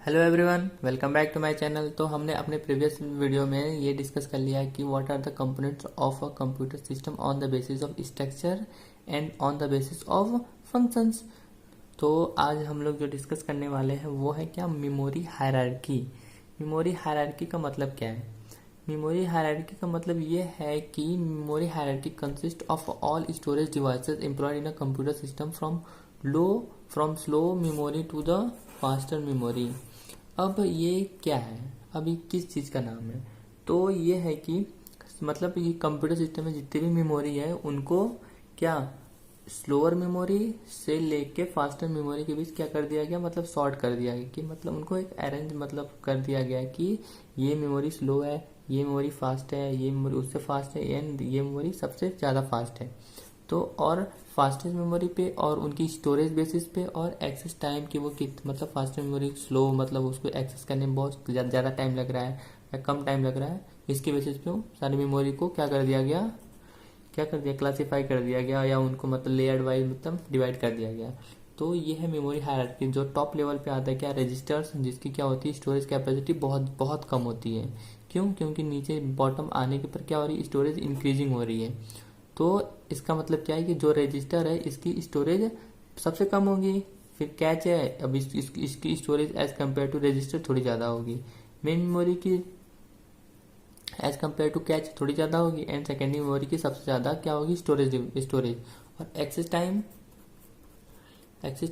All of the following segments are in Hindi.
Hello everyone, welcome back to my channel. तो हमने अपने प्रीवियस वीडियो में ये डिस्कस कर लिया है कि what are the components of a computer system on the basis of structure and on the basis of functions. तो आज हम लोग जो डिस्कस करने वाले हैं वो है क्या, मेमोरी हायरार्की। मेमोरी हायरार्की का मतलब क्या है? मेमोरी हायरार्की का मतलब ये है कि memory hierarchy consist of all storage devices employed in a computer system from slow memory to the faster memory. अब ये क्या है, अब ये किस चीज़ का नाम है? तो ये है कि मतलब ये कंप्यूटर सिस्टम में जितनी भी मेमोरी है उनको क्या स्लोअर मेमोरी से लेके फास्टर मेमोरी के बीच क्या कर दिया गया, मतलब सॉर्ट कर दिया गया कि मतलब उनको एक अरेंज मतलब कर दिया गया कि ये मेमोरी स्लो है, ये मेमोरी फास्ट है, ये मेमोरी उससे फास्ट है, एंड ये मेमोरी सबसे ज़्यादा फास्ट है। तो और फास्टेस्ट मेमोरी पे और उनकी स्टोरेज बेसिस पे और एक्सेस टाइम की वो कित मतलब फास्टेस्ट मेमोरी स्लो मतलब उसको एक्सेस करने में बहुत ज़्यादा टाइम लग रहा है या कम टाइम लग रहा है, इसके बेसिस पे सारी मेमोरी को क्या कर दिया गया, क्लासीफाई कर दिया गया या उनको मतलब लेयर्ड वाइज मतलब डिवाइड कर दिया गया। तो ये है मेमोरी हायरार्की। जो टॉप लेवल पे आता है क्या, रजिस्टर्स, जिसकी क्या होती है स्टोरेज कैपेसिटी बहुत बहुत कम होती है। क्यों? क्योंकि नीचे बॉटम आने के पर क्या हो रही है, स्टोरेज इंक्रीजिंग हो रही है। तो इसका मतलब क्या है कि जो रजिस्टर है इसकी स्टोरेज सबसे कम होगी। फिर कैच है, अब इसकी storage as compare to register थोड़ी ज़्यादा होगी। मेन मेमोरी की एज कम्पेयर टू कैच थोड़ी ज़्यादा होगी, एंड सेकेंडरी मेमोरी की सबसे ज़्यादा क्या होगी, स्टोरेज। और एक्सेस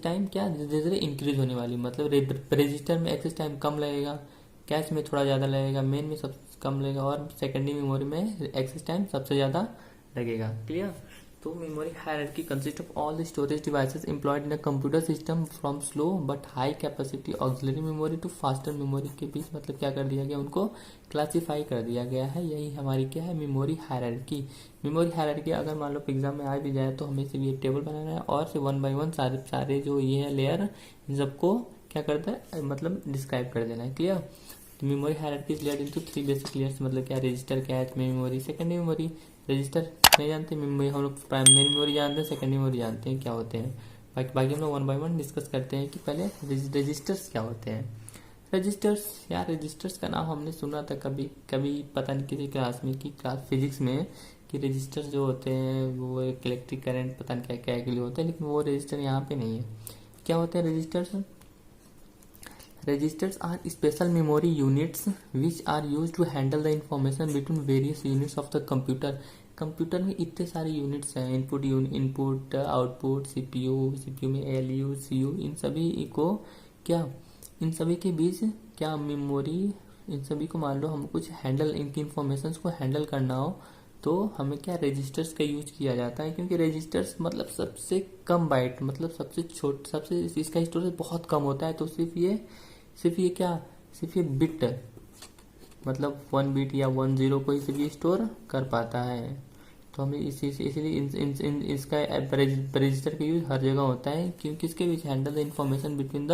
टाइम क्या धीरे धीरे इंक्रीज होने वाली, मतलब रजिस्टर में एक्सेस टाइम कम लगेगा, कैच में थोड़ा ज़्यादा लगेगा, मेन में सब कम लगेगा, और सेकेंडरी मेमोरी में एक्सेस टाइम सबसे ज़्यादा लगेगा। क्लियर? तो memory hierarchy consist of all the storage devices employed in a computer system from slow but high capacity auxiliary memory to faster memory के बीच मतलब क्या कर दिया गया, उनको क्लासीफाई कर दिया गया है। यही हमारी क्या है, मेमोरी हायरार्की। मेमोरी हायरार्की अगर मान लो एग्जाम में आ भी जाए तो हमें सिर्फ ये टेबल बनाना है और से 1 बाय 1 सारे जो ये है लेयर, इन सबको क्या करता है मतलब डिस्क्राइब कर देना है। क्लियर? तो memory hierarchy is layered into 3 basic layers, मतलब क्या, register, catch, main memory, secondary memory. Register नहीं जानते, मेमोरी हम लोग प्राइमरी मेमोरी जानते हैं, सेकेंडरी मेमोरी जानते हैं क्या होते हैं। बाकी हम लोग 1 बाय 1 डिस्कस करते हैं कि पहले रजिस्टर्स क्या होते हैं। रजिस्टर्स, यार रजिस्टर्स का नाम हमने सुना था कभी कभी, पता नहीं किसी क्लास में कि क्लास फिजिक्स में, कि रजिस्टर्स जो होते हैं वो एक इलेक्ट्रिक करंट पता नहीं क्या क्या के लिए होता है, लेकिन वो रजिस्टर यहाँ पे नहीं है। क्या होते हैं registers? Registers are special memory units which are used to handle the information between various units of the computer। Computer में इतने सारे यूनिट्स हैं, इनपुट आउटपुट, सीपीयू में एलयू, सीयू, इन सभी को क्या, इन सभी के बीच क्या मेमोरी, इन सभी को मान लो हम कुछ हैंडल, इनकी इंफॉर्मेशन को हैंडल करना हो तो हमें क्या रजिस्टर्स का यूज किया जाता है। क्योंकि रजिस्टर्स मतलब सबसे कम बाइट, मतलब सबसे छोट, सबसे इसका स्टोरेज बहुत कम होता है। तो सिर्फ ये बिट मतलब 1 बिट या 1 0 को ही सिर्फ ये स्टोर कर पाता है। तो हमें इसीलिए इसका रजिस्टर का यूज हर जगह होता है, क्योंकि इसके बीच handle the information between the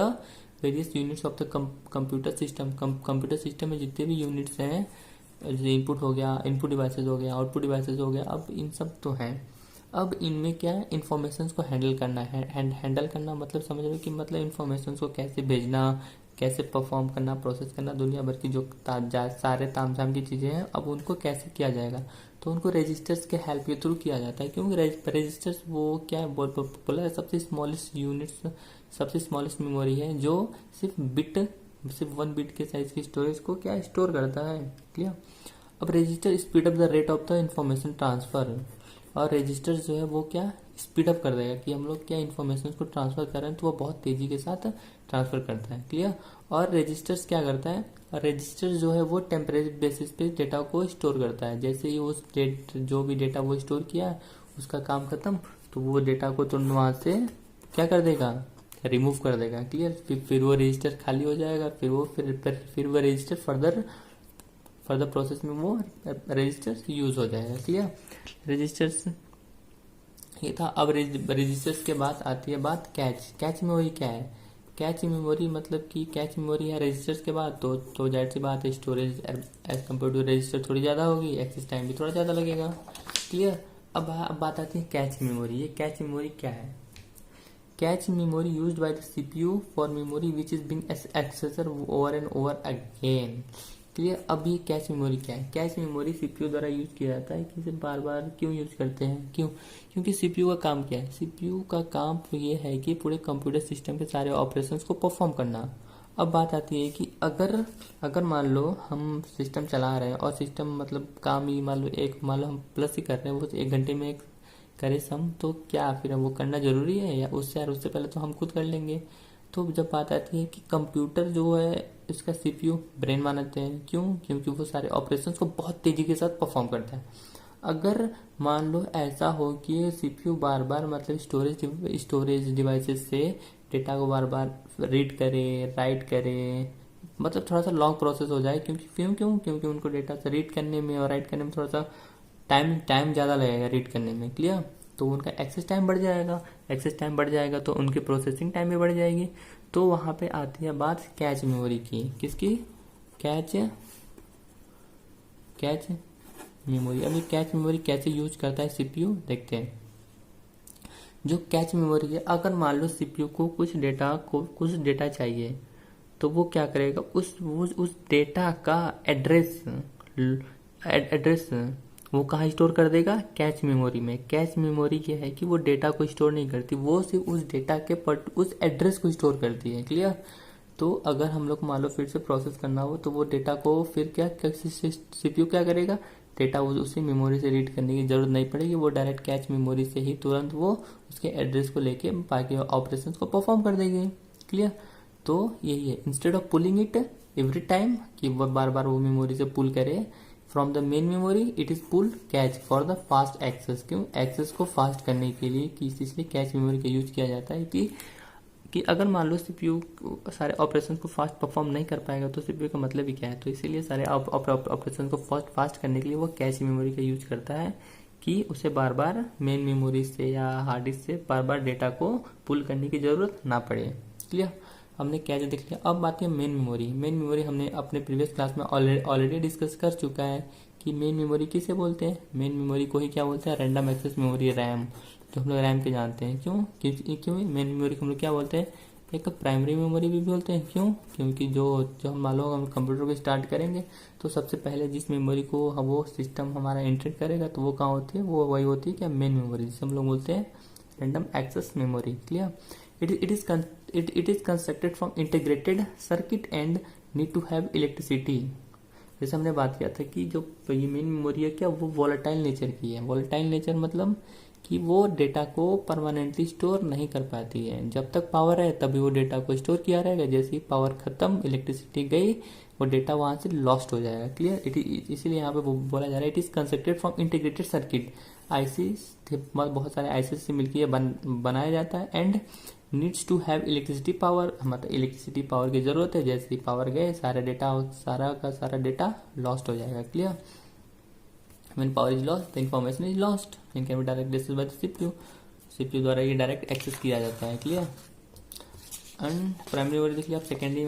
various units of the computer system. Computer system में जितने भी यूनिट्स हैं, जैसे इनपुट हो गया, इनपुट डिवाइसेस हो गया, आउटपुट डिवाइसेस हो गया, अब इन सब तो हैं। अब इनमें क्या है, इन्फॉर्मेशन को हैंडल करना है। हैंडल करना मतलब समझ रहे हो कि मतलब इन्फॉर्मेशन को कैसे भेजना, कैसे परफॉर्म करना, प्रोसेस करना, दुनिया भर की जो सारे तामझाम की चीज़ें हैं अब उनको कैसे किया जाएगा, तो उनको रजिस्टर्स के हेल्प के थ्रू किया जाता है। क्योंकि रजिस्टर्स वो क्या है, बोला सबसे स्मॉलेस्ट यूनिट्स, सबसे स्मॉलेस्ट मेमोरी है जो सिर्फ 1 बिट के साइज की स्टोरेज को क्या स्टोर करता है। क्लियर? अब register speed up the rate of the information transfer, और रजिस्टर जो है वो क्या स्पीड अप कर देगा कि हम लोग क्या इन्फॉर्मेशन को ट्रांसफर कर रहे हैं तो वो बहुत तेजी के साथ ट्रांसफर करता है। क्लियर? और रजिस्टर्स क्या करता है, रजिस्टर जो है वो टेम्परेरी बेसिस पे डेटा को स्टोर करता है। जैसे ही उस जो भी डेटा वो स्टोर किया है उसका काम खत्म, तो वो डेटा को तुरंत वहां से क्या कर देगा, रिमूव कर देगा। क्लियर? फिर वो रजिस्टर खाली हो जाएगा, फिर वो रजिस्टर फर्दर प्रोसेस में वो रजिस्टर यूज हो जाएगा। क्लियर? रजिस्टर्स ये था। अब रजिस्टर्स के बाद आती है बात कैच मेमोरी क्या है। कैच मेमोरी मतलब कि कैच मेमोरी है रजिस्टर्स के बाद, तो जाहिर सी बात है storage as compare to register थोड़ी ज़्यादा होगी, एक्सेस टाइम भी थोड़ा ज़्यादा लगेगा। क्लियर? अब बात आती है कैच मेमोरी। ये कैच मेमोरी क्या है? Cache memory used by the CPU for memory which is being एक्सेसर over and over again. Clear. अब ये कैच मेमोरी क्या है? कैच मेमोरी सीपीयू द्वारा यूज किया जाता है कि इसे बार बार क्यों यूज करते हैं? क्यों? क्योंकि सीपीयू का काम क्या है? सीपीयू का काम तो ये है कि पूरे कंप्यूटर सिस्टम के सारे ऑपरेशंस को परफॉर्म करना। अब बात आती है कि अगर मान लो हम सिस्टम चला रहे हैं और सिस्टम मतलब काम ही मान लो हम प्लस ही कर रहे हैं, वो 1 घंटे में करे सम, तो क्या फिर वो करना जरूरी है या उससे पहले तो हम खुद कर लेंगे? तो जब बात आती है कि कंप्यूटर जो है इसका सीपीयू ब्रेन मानते हैं। क्यों? क्योंकि वो सारे ऑपरेशंस को बहुत तेजी के साथ परफॉर्म करता है। अगर मान लो ऐसा हो कि सीपीयू बार बार मतलब स्टोरेज डिवाइसेस से डेटा को बार बार रीड करे, राइट करे, मतलब थोड़ा सा लॉन्ग प्रोसेस हो जाए, क्योंकि उनको डेटा से रीड करने में और राइट करने में थोड़ा सा टाइम ज़्यादा लगेगा रीड करने में। क्लियर। तो उनका एक्सेस टाइम बढ़ जाएगा तो उनकी प्रोसेसिंग टाइम भी बढ़ जाएगी। तो वहां पे आती है बात कैच मेमोरी की। किसकी? Cache memory. अब ये कैच मेमोरी कैसे यूज करता है सीपीयू, देखते हैं। जो कैच मेमोरी है, अगर मान लो सीपीयू को कुछ डेटा चाहिए तो वो क्या करेगा? उस डेटा का एड्रेस वो कहाँ स्टोर कर देगा? कैच मेमोरी में। कैच मेमोरी क्या है कि वो डेटा को स्टोर नहीं करती, वो सिर्फ उस डेटा के उस एड्रेस को स्टोर करती है। क्लियर। तो अगर हम लोग मान लो फिर से प्रोसेस करना हो तो वो डेटा को फिर क्या सीपीयू क्या करेगा? डेटा उसी मेमोरी से रीड करने की जरूरत नहीं पड़ेगी, वो डायरेक्ट कैच मेमोरी से ही तुरंत वो उसके एड्रेस को लेके बाकी ऑपरेशंस को परफॉर्म कर देगी। क्लियर। तो यही है, instead of pulling it every time कि वो बार बार वो मेमोरी से पुल करे from the main memory, it is pull cache for the fast access. क्यों? एक्सेस को फास्ट करने के लिए कि इसलिए कैच मेमोरी का यूज किया जाता है कि अगर मान लो सीपीयू सारे ऑपरेशन को फास्ट परफॉर्म नहीं कर पाएगा तो सीपीयू का मतलब ही क्या है? तो इसीलिए सारे ऑपरेशन को फास्ट करने के लिए वो कैच मेमोरी का यूज करता है कि उसे बार बार मेन मेमोरी से या हार्ड डिस्क से बार बार डेटा को पुल करने की जरूरत ना पड़े। क्लियर। हमने कैच देख लिया। अब बात है मेन मेमोरी। मेन मेमोरी हमने अपने प्रीवियस क्लास में ऑलरेडी डिस्कस कर चुका है कि मेन मेमोरी किसे बोलते हैं। मेन मेमोरी को ही क्या बोलते हैं? रैंडम एक्सेस मेमोरी, रैम, जो हम लोग रैम के जानते हैं। क्यों मेन मेमोरी को हम लोग क्या बोलते हैं? एक प्राइमरी मेमोरी भी बोलते हैं। क्यों? क्योंकि जो हम मान लो हम कंप्यूटर को स्टार्ट करेंगे तो सबसे पहले जिस मेमोरी को वो सिस्टम हमारा एंटर करेगा तो वो कहाँ होती है? वो वही होती है क्या? मेन मेमोरी, जिसे हम लोग बोलते हैं random access memory. Clear. It is constructed from integrated circuit and need to have electricity। जैसे हमने बात किया था कि जो ये मेन मेमोरी है क्या, वो वॉलेटाइल नेचर की है। वॉलेटाइल नेचर मतलब कि वो डेटा को परमानेंटली स्टोर नहीं कर पाती है। जब तक पावर है तभी वो डेटा को स्टोर किया रहेगा, जैसे ही पावर खत्म, इलेक्ट्रिसिटी गई, वो डेटा वहां से लॉस्ट हो जाएगा। क्लियर। इसीलिए यहाँ पे बोला जा रहा है it is constructed from integrated circuit. IC बहुत सारे आईसी से मिलकर बनाया जाता है and needs to have electricity power, मतलब इलेक्ट्रिसिटी पावर की जरूरत है। जैसे ही पावर गए सारा डेटा लॉस्ट हो जाएगा। Clear. When power is lost, the information is lost and can be directly accessed by the CPU। CPU द्वारा ये डायरेक्ट एक्सेस किया जाता है। क्लियर। एंड प्राइमरी मेमोरी देख लिया। आप सेकेंडरी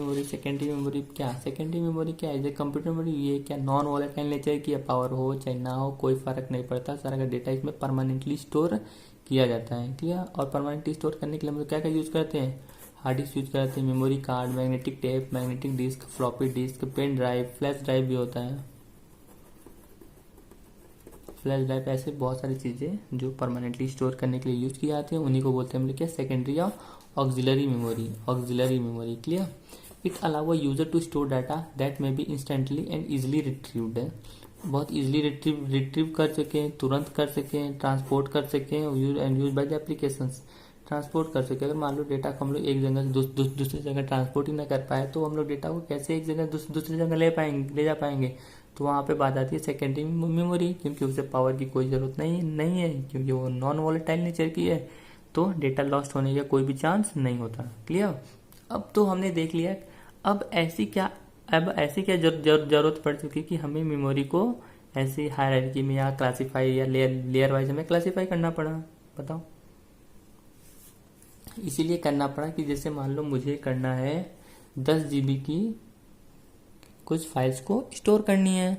मेमोरी क्या? सेकेंडरी मेमोरी क्या है? कंप्यूटर मेमोरी ये क्या नॉन वॉलेटाइल नेचर की है। पावर हो चाहे ना हो कोई फर्क नहीं पड़ता, सारा का डेटा इसमें परमानेंटली स्टोर किया जाता है। क्लियर। और परमानेंटली स्टोर करने के लिए हम लोग क्या क्या यूज करते हैं? हार्ड डिस्क यूज करते हैं, memory card, magnetic tape, magnetic disk, floppy disk, pen drive, flash drive भी होता है। फ्लैश ड्राइव, ऐसे बहुत सारी चीजें जो परमानेंटली स्टोर करने के लिए यूज की जाती है, उन्हीं को बोलते हैं हम लोग क्या? सेकेंडरी या auxiliary memory. Clear. It allow a user to store data that may be instantly and easily retrieved. बहुत इजिली रिट्रीव कर सकें, तुरंत कर सकें, ट्रांसपोर्ट कर सकें and use by the applications. Transport कर सके। अगर मान लो डेटा को हम लोग एक जगह से दूसरी जगह ट्रांसपोर्ट ही ना कर पाए तो हम लोग डेटा को कैसे एक जगह दूसरी जगह ले जा पाएंगे? तो वहां पे बात आती है सेकेंडरी मेमोरी, क्योंकि उसे पावर की कोई जरूरत नहीं है, क्योंकि वो नॉन वॉलेटाइल नेचर की है, तो डेटा लॉस्ट होने का कोई भी चांस नहीं होता। क्लियर। अब तो हमने देख लिया। अब ऐसी क्या जरूरत पड़ चुकी कि हमें मेमोरी को ऐसी हायरार्की में या क्लासीफाई या लेयर वाइज हमें क्लासीफाई करना पड़ा। बताओ। इसीलिए करना पड़ा कि जैसे मान लो मुझे करना है 10 GB की कुछ फाइल्स को स्टोर करनी है।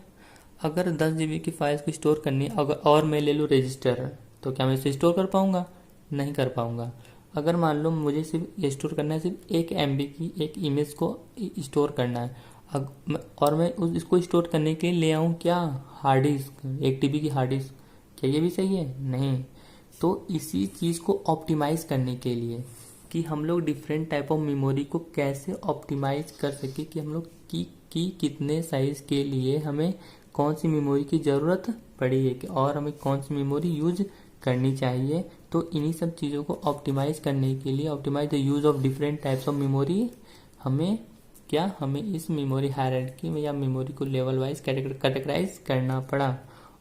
अगर 10 GB की फाइल्स को स्टोर करनी है और मैं ले लूँ रजिस्टर, तो क्या मैं इसे स्टोर कर पाऊंगा? नहीं कर पाऊंगा। अगर मान लो मुझे सिर्फ स्टोर करना है, सिर्फ 1 MB की एक इमेज को स्टोर करना है, और मैं इसको स्टोर करने के लिए ले आऊँ क्या, हार्ड डिस्क, 1 TB की हार्ड डिस्क, क्या ये भी सही है? नहीं। तो इसी चीज़ को ऑप्टिमाइज करने के लिए कि हम लोग डिफरेंट टाइप ऑफ मेमोरी को कैसे ऑप्टिमाइज कर सके, कि हम लोग की कितने साइज के लिए हमें कौन सी मेमोरी की ज़रूरत पड़ी है और हमें कौन सी मेमोरी यूज करनी चाहिए। तो इन्हीं सब चीज़ों को ऑप्टिमाइज करने के लिए, optimise the use of different types of memory, हमें इस मेमोरी हायरार्की में या मेमोरी को लेवल वाइज कैटेगराइज करना पड़ा।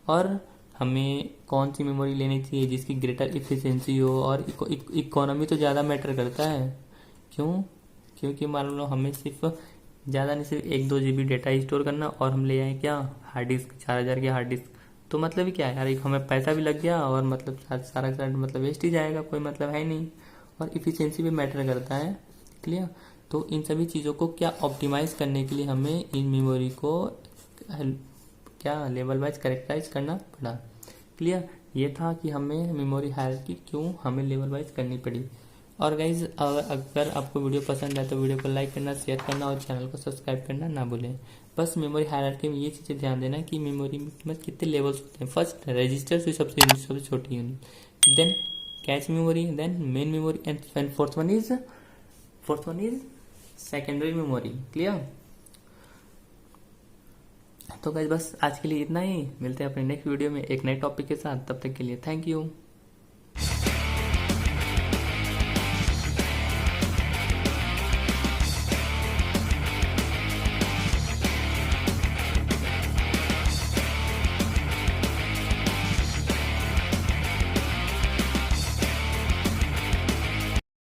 और हमें कौन सी मेमोरी लेनी चाहिए जिसकी ग्रेटर इफिशिएंसी हो, और इकोनॉमी तो ज़्यादा मैटर करता है। क्यों? क्योंकि मान लो हमें सिर्फ ज़्यादा नहीं, सिर्फ 1-2 GB डेटा स्टोर करना, और हम ले आए क्या, हार्ड डिस्क, 4000 की हार्ड डिस्क। तो मतलब ही क्या है यार, एक हमें पैसा भी लग गया और मतलब सारा मतलब वेस्ट ही जाएगा, कोई मतलब है नहीं। और इफिशिएंसी भी मैटर करता है। क्लियर? तो इन सभी चीज़ों को क्या ऑप्टिमाइज करने के लिए हमें इन मेमोरी को क्या लेवल वाइज कैरेक्टराइज करना पड़ा। क्लियर? ये था कि हमें मेमोरी हायरार्की क्यों हमें लेवल वाइज करनी पड़ी। और गाइज अगर आपको वीडियो पसंद आए तो वीडियो को लाइक करना, शेयर करना और चैनल को सब्सक्राइब करना ना भूलें। बस मेमोरी हायरार्की में ये चीज़ें ध्यान देना कि मेमोरी में कितने लेवल्स होते हैं। फर्स्ट रजिस्टर से सबसे छोटी unit, then cache memory, then main memory, and fourth one is secondary memory. Clear? तो गाइज बस आज के लिए इतना ही, मिलते हैं अपने नेक्स्ट वीडियो में एक नए टॉपिक के साथ। तब तक के लिए थैंक यू।